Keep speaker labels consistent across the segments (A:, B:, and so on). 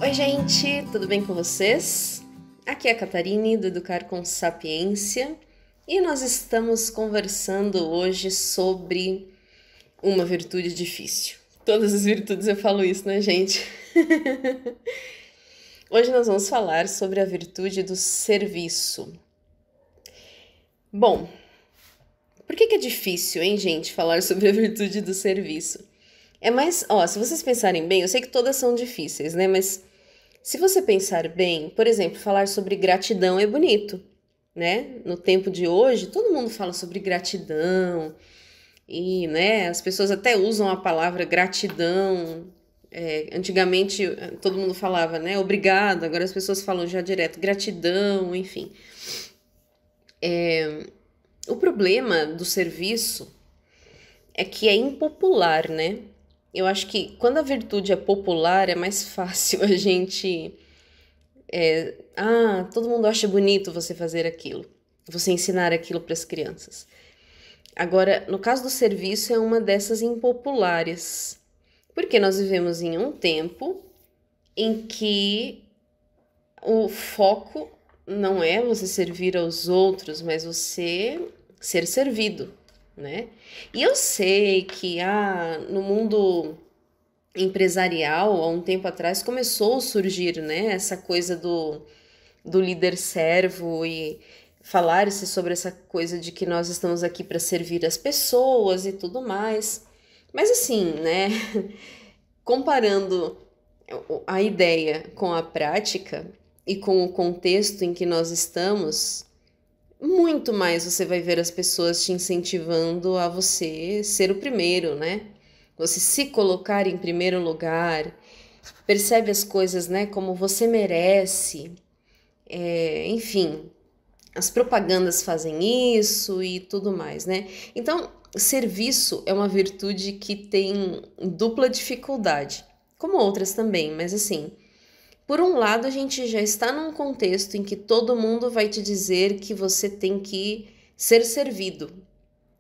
A: Oi, gente, tudo bem com vocês? Aqui é a Catarine do Educar com Sapiência e nós estamos conversando hoje sobre uma virtude difícil. Todas as virtudes eu falo isso, né, gente? Hoje nós vamos falar sobre a virtude do serviço. Bom, por que é difícil, hein, gente, falar sobre a virtude do serviço? É mais, se vocês pensarem bem, eu sei que todas são difíceis, né, mas se você pensar bem, por exemplo, falar sobre gratidão é bonito, né? No tempo de hoje, todo mundo fala sobre gratidão e, né, as pessoas até usam a palavra gratidão. Antigamente todo mundo falava, né, obrigado, agora as pessoas falam já direto gratidão, enfim. O problema do serviço é que é impopular, né? Eu acho que quando a virtude é popular é mais fácil a gente todo mundo acha bonito você fazer aquilo, você ensinar aquilo para as crianças. Agora, no caso do serviço, é uma dessas impopulares, porque nós vivemos em um tempo em que o foco não é você servir aos outros, mas você ser servido, né? E eu sei que no mundo empresarial, há um tempo atrás, começou a surgir, né, essa coisa do líder servo e falar-se sobre essa coisa de que nós estamos aqui para servir as pessoas e tudo mais. Mas assim, né, comparando a ideia com a prática e com o contexto em que nós estamos, muito mais você vai ver as pessoas te incentivando a você ser o primeiro, né? Você se colocar em primeiro lugar, percebe as coisas, né, como você merece. Enfim, as propagandas fazem isso e tudo mais, né? Então, serviço é uma virtude que tem dupla dificuldade, como outras também, mas assim, por um lado, a gente já está num contexto em que todo mundo vai te dizer que você tem que ser servido.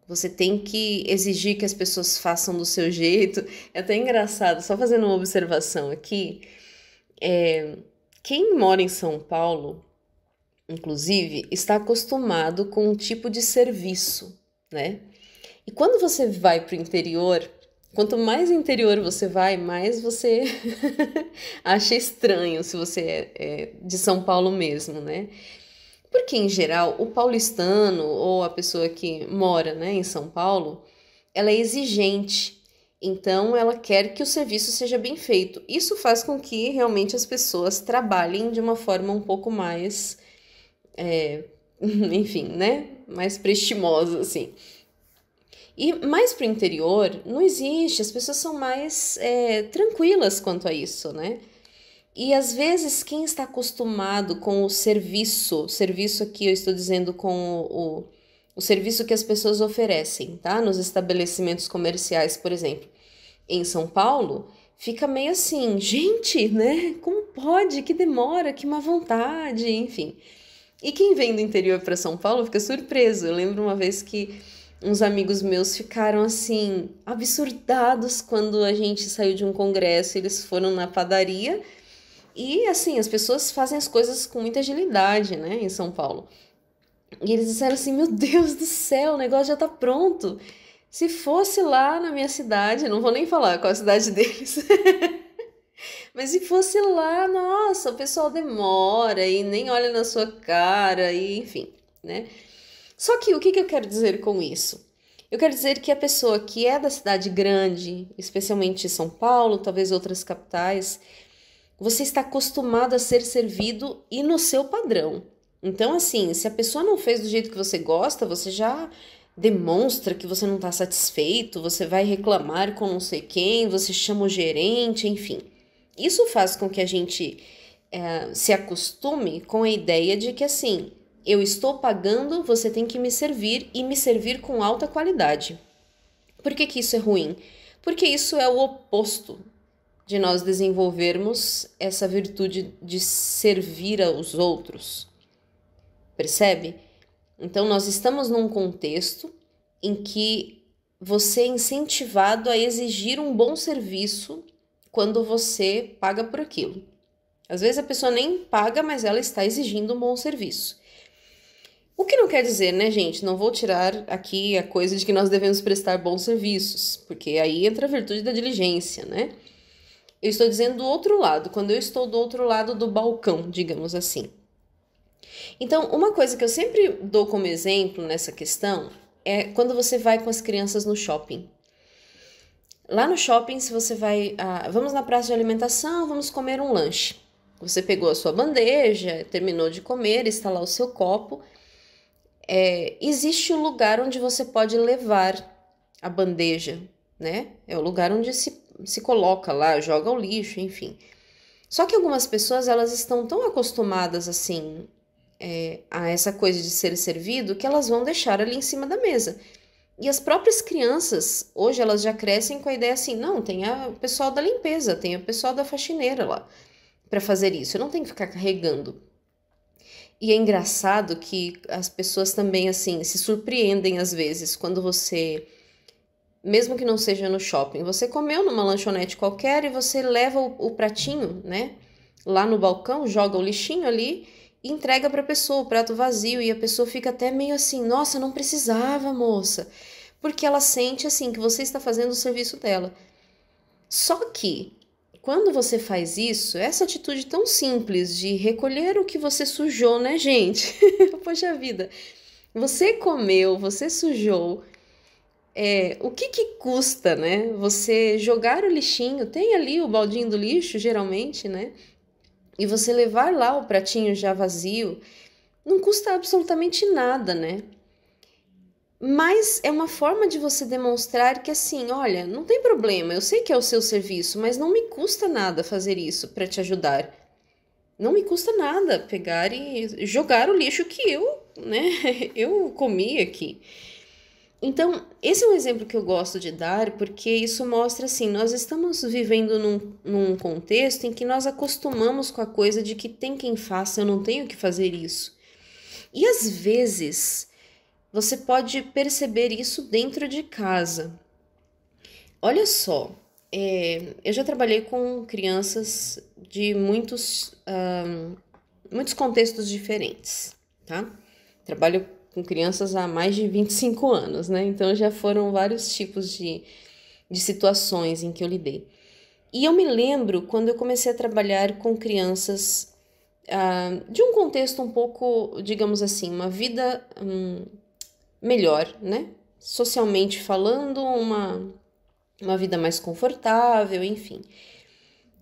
A: Você tem que exigir que as pessoas façam do seu jeito. É até engraçado, só fazendo uma observação aqui. Quem mora em São Paulo, inclusive, está acostumado com um tipo de serviço, né? E quando você vai para o interior, quanto mais interior você vai, mais você acha estranho se você é de São Paulo mesmo, né? Porque, em geral, o paulistano ou a pessoa que mora, né, em São Paulo, ela é exigente. Então, ela quer que o serviço seja bem feito. Isso faz com que realmente as pessoas trabalhem de uma forma um pouco mais, enfim, né, mais prestimosa, assim. E mais para o interior, não existe, as pessoas são mais tranquilas quanto a isso, né? E às vezes quem está acostumado com o serviço aqui eu estou dizendo com o serviço que as pessoas oferecem, tá? Nos estabelecimentos comerciais, por exemplo, em São Paulo, fica meio assim, gente, né? Como pode? Que demora, que má vontade, enfim. E quem vem do interior para São Paulo fica surpreso. Eu lembro uma vez que uns amigos meus ficaram assim, absurdados quando a gente saiu de um congresso, eles foram na padaria. E assim, as pessoas fazem as coisas com muita agilidade, né, em São Paulo. E eles disseram assim: Meu Deus do céu, o negócio já tá pronto. Se fosse lá na minha cidade, não vou nem falar qual a cidade deles, mas se fosse lá, nossa, o pessoal demora e nem olha na sua cara, e enfim, né? Só que o que eu quero dizer com isso? Eu quero dizer que a pessoa que é da cidade grande, especialmente São Paulo, talvez outras capitais, você está acostumado a ser servido e no seu padrão. Então, assim, se a pessoa não fez do jeito que você gosta, você já demonstra que você não está satisfeito, você vai reclamar com não sei quem, você chama o gerente, enfim. Isso faz com que a gente se acostume com a ideia de que, assim, eu estou pagando, você tem que me servir e me servir com alta qualidade. Por que isso é ruim? Porque isso é o oposto de nós desenvolvermos essa virtude de servir aos outros. Percebe? Então, nós estamos num contexto em que você é incentivado a exigir um bom serviço quando você paga por aquilo. Às vezes a pessoa nem paga, mas ela está exigindo um bom serviço. O que não quer dizer, né, gente? Não vou tirar aqui a coisa de que nós devemos prestar bons serviços, porque aí entra a virtude da diligência, né? Eu estou dizendo do outro lado, quando eu estou do outro lado do balcão, digamos assim. Então, uma coisa que eu sempre dou como exemplo nessa questão é quando você vai com as crianças no shopping. Lá no shopping, se você vai... vamos na praça de alimentação, vamos comer um lanche. Você pegou a sua bandeja, terminou de comer, está lá o seu copo. Existe um lugar onde você pode levar a bandeja, né? É o lugar onde se coloca lá, joga o lixo, enfim. Só que algumas pessoas, elas estão tão acostumadas, assim, a essa coisa de ser servido, que elas vão deixar ali em cima da mesa. E as próprias crianças, hoje, elas já crescem com a ideia assim, não, tem o pessoal da limpeza, tem o pessoal da faxineira lá para fazer isso, eu não tenho que ficar carregando. E é engraçado que as pessoas também, assim, se surpreendem às vezes, quando você, mesmo que não seja no shopping, você comeu numa lanchonete qualquer e você leva o pratinho, né, lá no balcão, joga o lixinho ali e entrega para a pessoa o prato vazio, e a pessoa fica até meio assim, nossa, não precisava, moça, porque ela sente, assim, que você está fazendo o serviço dela. Só que, quando você faz isso, essa atitude tão simples de recolher o que você sujou, né, gente? Poxa vida, você comeu, você sujou, o que custa, né? Você jogar o lixinho, tem ali o baldinho do lixo, geralmente, né? E você levar lá o pratinho já vazio, não custa absolutamente nada, né? Mas é uma forma de você demonstrar que, assim, olha, não tem problema, eu sei que é o seu serviço, mas não me custa nada fazer isso para te ajudar. Não me custa nada pegar e jogar o lixo que né, eu comi aqui. Então, esse é um exemplo que eu gosto de dar, porque isso mostra, assim, nós estamos vivendo num contexto em que nós acostumamos com a coisa de que tem quem faça, eu não tenho que fazer isso. E às vezes você pode perceber isso dentro de casa. Olha só, eu já trabalhei com crianças de muitos contextos diferentes, tá? Trabalho com crianças há mais de 25 anos, né? Então já foram vários tipos de situações em que eu lidei. E eu me lembro quando eu comecei a trabalhar com crianças de um contexto um pouco, digamos assim, uma vida melhor, né? Socialmente falando, uma vida mais confortável, enfim.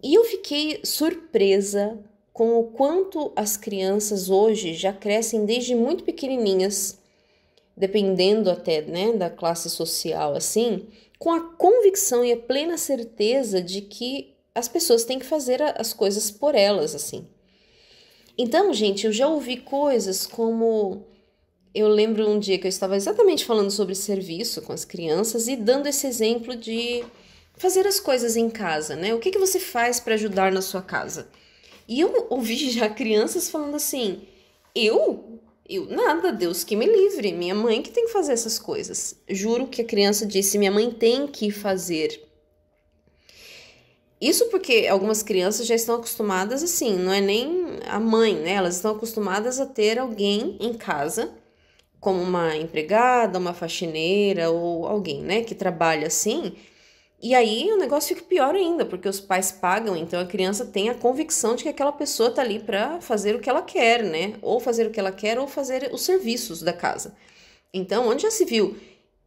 A: E eu fiquei surpresa com o quanto as crianças hoje já crescem desde muito pequenininhas, dependendo até, né, da classe social, assim, com a convicção e a plena certeza de que as pessoas têm que fazer as coisas por elas, assim. Então, gente, eu já ouvi coisas como... Eu lembro um dia que eu estava exatamente falando sobre serviço com as crianças e dando esse exemplo de fazer as coisas em casa, né? O que você faz para ajudar na sua casa? E eu ouvi já crianças falando assim, eu nada, Deus que me livre, minha mãe que tem que fazer essas coisas. Juro que a criança disse, minha mãe tem que fazer. Isso porque algumas crianças já estão acostumadas assim, não é nem a mãe, né? Elas estão acostumadas a ter alguém em casa, como uma empregada, uma faxineira ou alguém, né, que trabalha assim. E aí o negócio fica pior ainda, porque os pais pagam, então a criança tem a convicção de que aquela pessoa tá ali para fazer o que ela quer, né? Ou fazer o que ela quer ou fazer os serviços da casa. Então, onde já se viu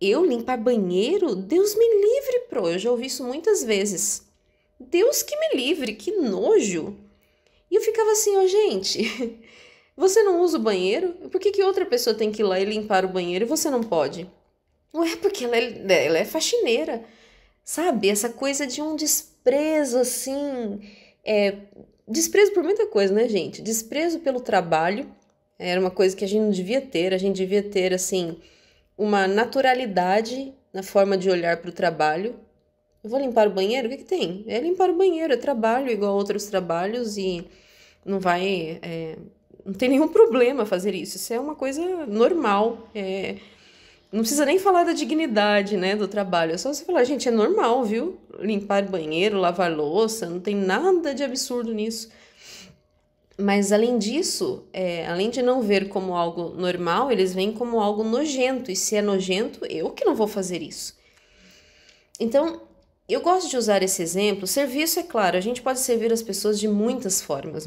A: eu limpar banheiro? Deus me livre, eu já ouvi isso muitas vezes. Deus que me livre, que nojo. E eu ficava assim, gente, você não usa o banheiro? Por que outra pessoa tem que ir lá e limpar o banheiro e você não pode? Ué, porque ela é faxineira. Sabe, essa coisa de um desprezo, assim, desprezo por muita coisa, né, gente? Desprezo pelo trabalho, era uma coisa que a gente não devia ter, a gente devia ter, assim, uma naturalidade na forma de olhar para o trabalho. Eu vou limpar o banheiro? O que tem? É limpar o banheiro, é trabalho igual a outros trabalhos e não vai... não tem nenhum problema fazer isso, isso é uma coisa normal, não precisa nem falar da dignidade, né, do trabalho. É só você falar, gente, é normal, viu? Limpar banheiro, lavar louça, não tem nada de absurdo nisso. Mas além disso, além de não ver como algo normal, eles veem como algo nojento. E se é nojento, eu que não vou fazer isso. Então, eu gosto de usar esse exemplo. Serviço, é claro, a gente pode servir as pessoas de muitas formas,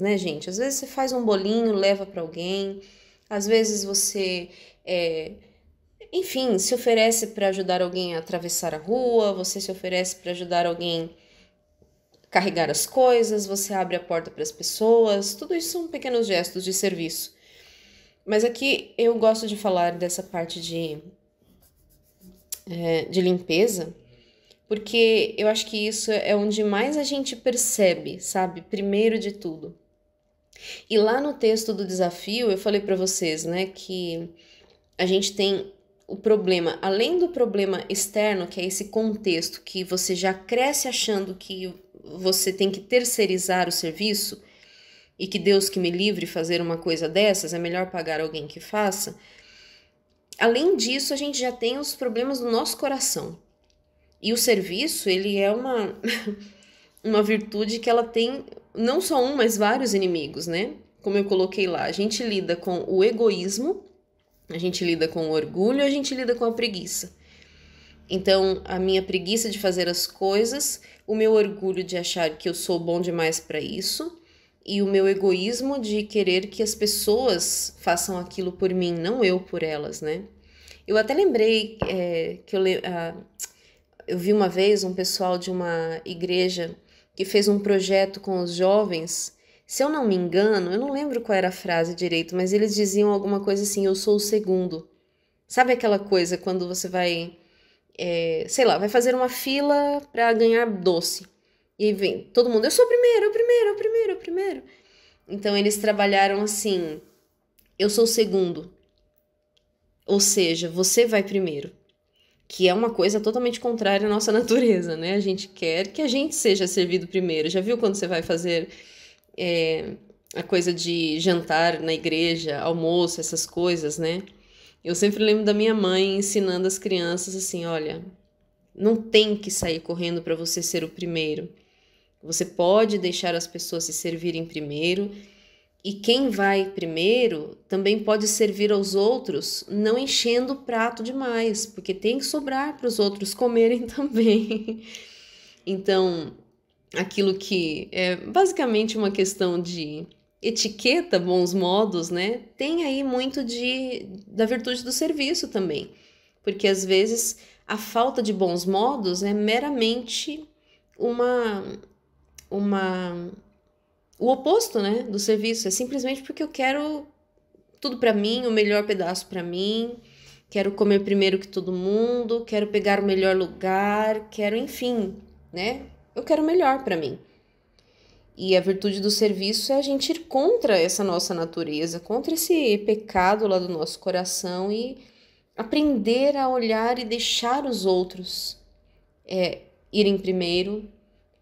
A: né, gente? Às vezes você faz um bolinho, leva para alguém. Às vezes você, enfim, se oferece para ajudar alguém a atravessar a rua. Você se oferece para ajudar alguém carregar as coisas, você abre a porta para as pessoas, tudo isso são pequenos gestos de serviço. Mas aqui eu gosto de falar dessa parte de limpeza, porque eu acho que isso é onde mais a gente percebe, sabe? Primeiro de tudo. E lá no texto do desafio, eu falei para vocês, né, que a gente tem o problema, além do problema externo, que é esse contexto que você já cresce achando que você tem que terceirizar o serviço e que Deus que me livre fazer uma coisa dessas, é melhor pagar alguém que faça. Além disso, a gente já tem os problemas do nosso coração. E o serviço, ele é uma virtude que ela tem não só um, mas vários inimigos, né? Como eu coloquei lá, a gente lida com o egoísmo, a gente lida com o orgulho, a gente lida com a preguiça. Então, a minha preguiça de fazer as coisas, o meu orgulho de achar que eu sou bom demais para isso e o meu egoísmo de querer que as pessoas façam aquilo por mim, não eu por elas, né? Eu até lembrei que eu vi uma vez um pessoal de uma igreja que fez um projeto com os jovens. Se eu não me engano, eu não lembro qual era a frase direito, mas eles diziam alguma coisa assim, eu sou o segundo. Sabe aquela coisa quando você vai, sei lá, vai fazer uma fila para ganhar doce. E aí vem todo mundo, eu sou o primeiro, o primeiro, o primeiro, o primeiro. Então eles trabalharam assim, eu sou o segundo. Ou seja, você vai primeiro. Que é uma coisa totalmente contrária à nossa natureza, né? A gente quer que a gente seja servido primeiro. Já viu quando você vai fazer a coisa de jantar na igreja, almoço, essas coisas, né? Eu sempre lembro da minha mãe ensinando as crianças assim, olha, não tem que sair correndo para você ser o primeiro. Você pode deixar as pessoas se servirem primeiro, e quem vai primeiro também pode servir aos outros, não enchendo o prato demais, porque tem que sobrar para os outros comerem também. Então, aquilo que é basicamente uma questão de etiqueta, bons modos, né? Tem aí muito da virtude do serviço também, porque às vezes a falta de bons modos é meramente uma o oposto, né, do serviço. É simplesmente porque eu quero tudo para mim, o melhor pedaço para mim, quero comer primeiro que todo mundo, quero pegar o melhor lugar, quero, enfim, né? Eu quero o melhor para mim. E a virtude do serviço é a gente ir contra essa nossa natureza, contra esse pecado lá do nosso coração e aprender a olhar e deixar os outros irem primeiro,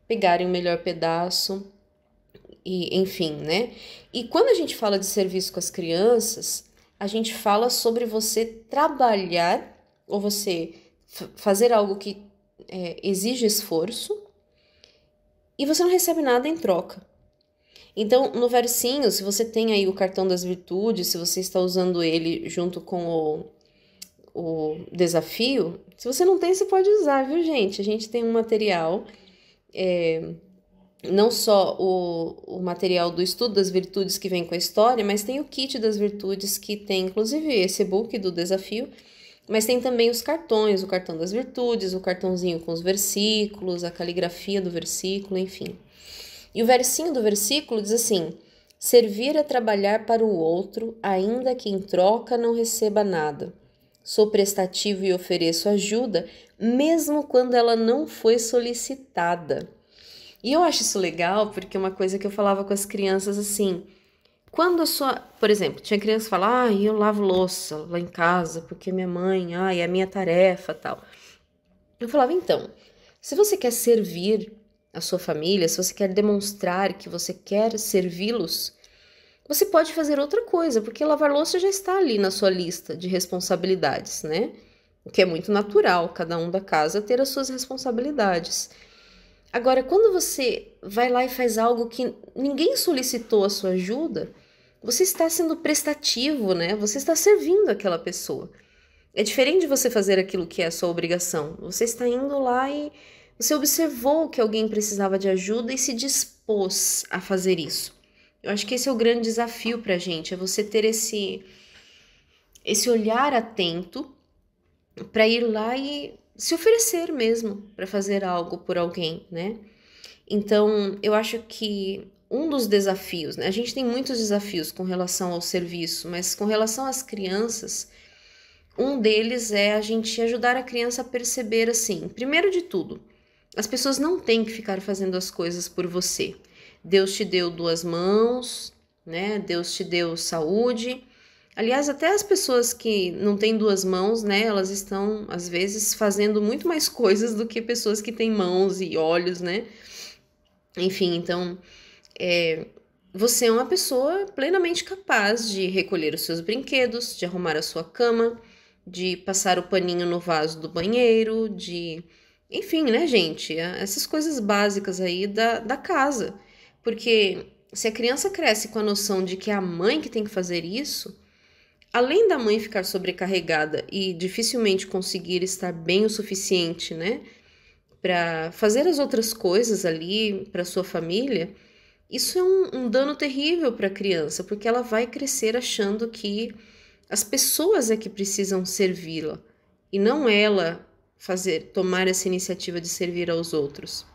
A: pegarem o melhor pedaço, e enfim, né? E quando a gente fala de serviço com as crianças, a gente fala sobre você trabalhar ou você fazer algo que exige esforço e você não recebe nada em troca. Então, no versinho, se você tem aí o cartão das virtudes, se você está usando ele junto com o desafio, se você não tem, você pode usar, viu, gente? A gente tem um material, não só o material do estudo das virtudes que vem com a história, mas tem o kit das virtudes que tem, inclusive, esse e-book do desafio, mas tem também os cartões, o cartão das virtudes, o cartãozinho com os versículos, a caligrafia do versículo, enfim. E o versinho do versículo diz assim: servir é trabalhar para o outro, ainda que em troca não receba nada. Sou prestativo e ofereço ajuda, mesmo quando ela não foi solicitada. E eu acho isso legal, porque é uma coisa que eu falava com as crianças assim, quando a sua... Por exemplo, tinha criança que fala, eu lavo louça lá em casa, porque minha mãe, é a minha tarefa, tal. Eu falava, então, se você quer servir a sua família, se você quer demonstrar que você quer servi-los, você pode fazer outra coisa, porque lavar louça já está ali na sua lista de responsabilidades, né? O que é muito natural, cada um da casa ter as suas responsabilidades. Agora, quando você vai lá e faz algo que ninguém solicitou a sua ajuda, você está sendo prestativo, né? Você está servindo aquela pessoa. É diferente de você fazer aquilo que é a sua obrigação. Você está indo lá e você observou que alguém precisava de ajuda e se dispôs a fazer isso. Eu acho que esse é o grande desafio para a gente, é você ter esse olhar atento para ir lá e se oferecer mesmo para fazer algo por alguém, né? Então, eu acho que um dos desafios, né? A gente tem muitos desafios com relação ao serviço, mas com relação às crianças, um deles é a gente ajudar a criança a perceber assim, primeiro de tudo, as pessoas não têm que ficar fazendo as coisas por você. Deus te deu duas mãos, né? Deus te deu saúde. Aliás, até as pessoas que não têm duas mãos, né? Elas estão, às vezes, fazendo muito mais coisas do que pessoas que têm mãos e olhos, né? Enfim, então, você é uma pessoa plenamente capaz de recolher os seus brinquedos, de arrumar a sua cama, de passar o paninho no vaso do banheiro, de... Enfim, né, gente? Essas coisas básicas aí da casa. Porque se a criança cresce com a noção de que é a mãe que tem que fazer isso, além da mãe ficar sobrecarregada e dificilmente conseguir estar bem o suficiente, né, para fazer as outras coisas ali para sua família, isso é um dano terrível para a criança, porque ela vai crescer achando que as pessoas é que precisam servi-la e não ela tomar essa iniciativa de servir aos outros.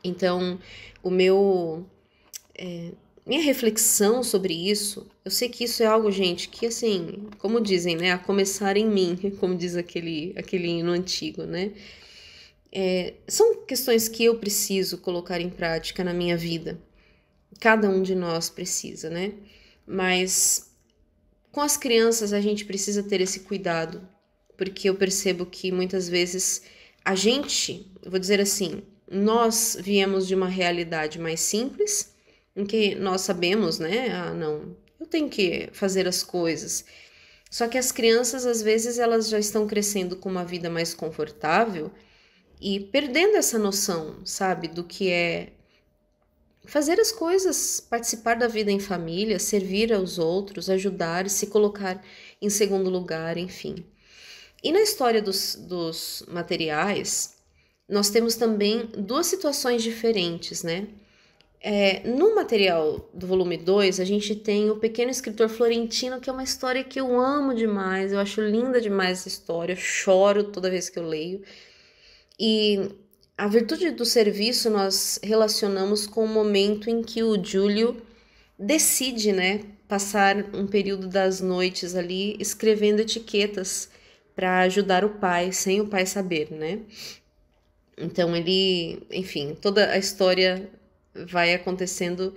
A: Então, o meu minha reflexão sobre isso, eu sei que isso é algo, gente, que assim, como dizem, né, a começar em mim, como diz aquele hino antigo, né? São questões que eu preciso colocar em prática na minha vida. Cada um de nós precisa, né? Mas com as crianças a gente precisa ter esse cuidado, porque eu percebo que muitas vezes eu vou dizer assim, nós viemos de uma realidade mais simples, em que nós sabemos, né? Ah, não, eu tenho que fazer as coisas. Só que as crianças, às vezes, elas já estão crescendo com uma vida mais confortável e perdendo essa noção, sabe, do que é fazer as coisas, participar da vida em família, servir aos outros, ajudar, se colocar em segundo lugar, enfim. E na história dos materiais, nós temos também duas situações diferentes, né? No material do volume 2, a gente tem o Pequeno Escritor Florentino, que é uma história que eu amo demais, eu acho linda demais essa história, eu choro toda vez que eu leio. E a virtude do serviço nós relacionamos com o momento em que o Júlio decide, né, passar um período das noites ali escrevendo etiquetas para ajudar o pai, sem o pai saber, né? Então ele, enfim, toda a história vai acontecendo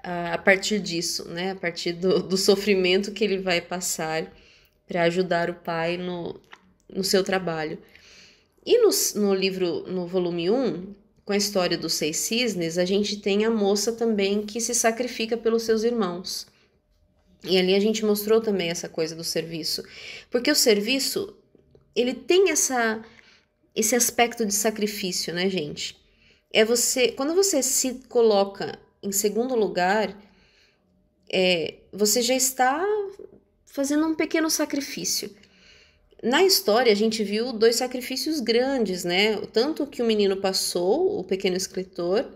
A: a partir disso, né? A partir do sofrimento que ele vai passar para ajudar o pai no seu trabalho. E no livro, no volume 1, com a história dos 6 cisnes, a gente tem a moça também que se sacrifica pelos seus irmãos. E ali a gente mostrou também essa coisa do serviço. Porque o serviço, ele tem esse aspecto de sacrifício, né, gente? Quando você se coloca em segundo lugar, você já está fazendo um pequeno sacrifício. Na história, a gente viu dois sacrifícios grandes, né? Tanto que o menino passou, o pequeno escritor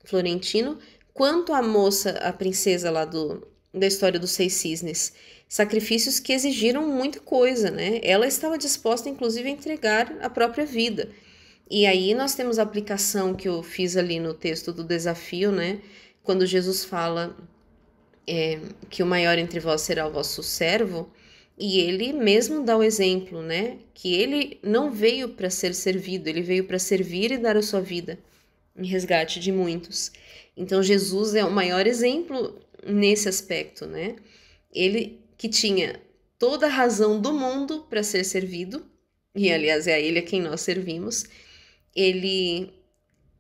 A: Florentino, quanto a moça, a princesa lá da história dos 6 cisnes. Sacrifícios que exigiram muita coisa, né? Ela estava disposta, inclusive, a entregar a própria vida. E aí nós temos a aplicação que eu fiz ali no texto do desafio, né? Quando Jesus fala que o maior entre vós será o vosso servo, e ele mesmo dá o exemplo, né? Que ele não veio para ser servido, ele veio para servir e dar a sua vida em resgate de muitos. Então Jesus é o maior exemplo nesse aspecto, né? Ele que tinha toda a razão do mundo para ser servido, e aliás é a ele a quem nós servimos, ele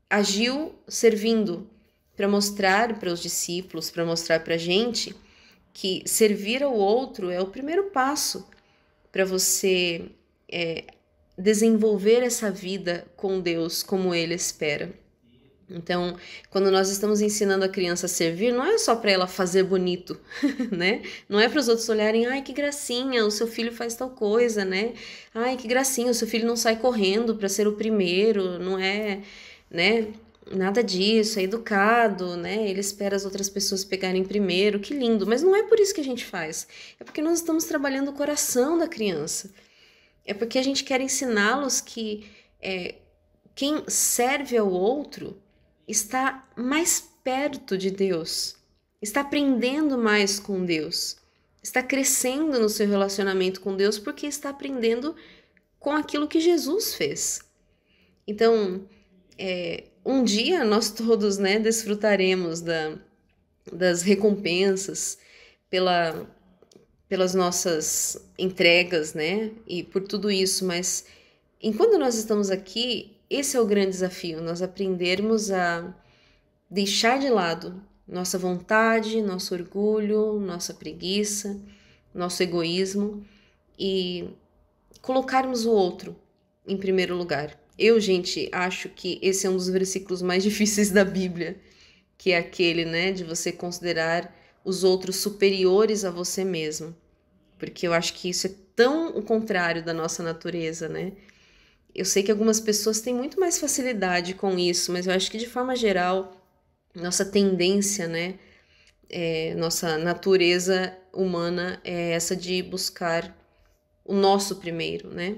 A: agiu servindo para mostrar para os discípulos, para mostrar para a gente que servir ao outro é o primeiro passo para você desenvolver essa vida com Deus como Ele espera. Então, quando nós estamos ensinando a criança a servir, não é só para ela fazer bonito, né? Não é para os outros olharem, ai, que gracinha, o seu filho faz tal coisa, né? Ai, que gracinha, o seu filho não sai correndo para ser o primeiro, não é, né? Nada disso, é educado, né? Ele espera as outras pessoas pegarem primeiro, que lindo. Mas não é por isso que a gente faz. É porque nós estamos trabalhando o coração da criança. É porque a gente quer ensiná-los que quem serve ao outro está mais perto de Deus, está aprendendo mais com Deus, está crescendo no seu relacionamento com Deus porque está aprendendo com aquilo que Jesus fez. Então, um dia nós todos, né, desfrutaremos das recompensas pelas nossas entregas, né, e por tudo isso, mas enquanto nós estamos aqui, esse é o grande desafio, nós aprendermos a deixar de lado nossa vontade, nosso orgulho, nossa preguiça, nosso egoísmo e colocarmos o outro em primeiro lugar. Eu, gente, acho que esse é um dos versículos mais difíceis da Bíblia, que é aquele, né, de você considerar os outros superiores a você mesmo, porque eu acho que isso é tão o contrário da nossa natureza, né? Eu sei que algumas pessoas têm muito mais facilidade com isso, mas eu acho que de forma geral, nossa tendência, né, nossa natureza humana é essa de buscar o nosso primeiro, né?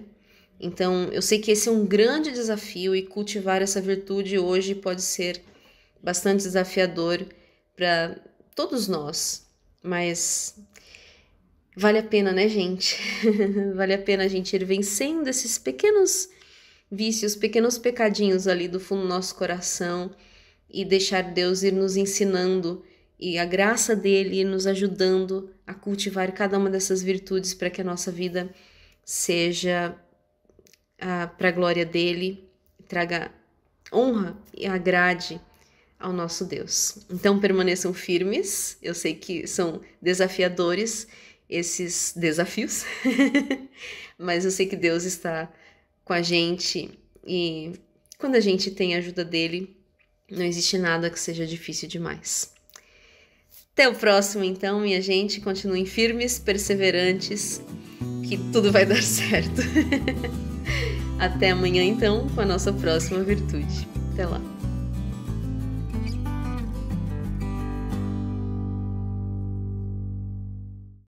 A: Então, eu sei que esse é um grande desafio e cultivar essa virtude hoje pode ser bastante desafiador para todos nós, mas vale a pena, né, gente? Vale a pena a gente ir vencendo esses pequenos vícios, pequenos pecadinhos ali do fundo do nosso coração e deixar Deus ir nos ensinando e a graça dele ir nos ajudando a cultivar cada uma dessas virtudes para que a nossa vida seja para a glória dele, traga honra e agrade ao nosso Deus. Então permaneçam firmes, eu sei que são desafiadores esses desafios, mas eu sei que Deus está com a gente e quando a gente tem a ajuda dele, não existe nada que seja difícil demais. Até o próximo então, minha gente, continuem firmes, perseverantes, que tudo vai dar certo. Até amanhã então, com a nossa próxima virtude. Até lá.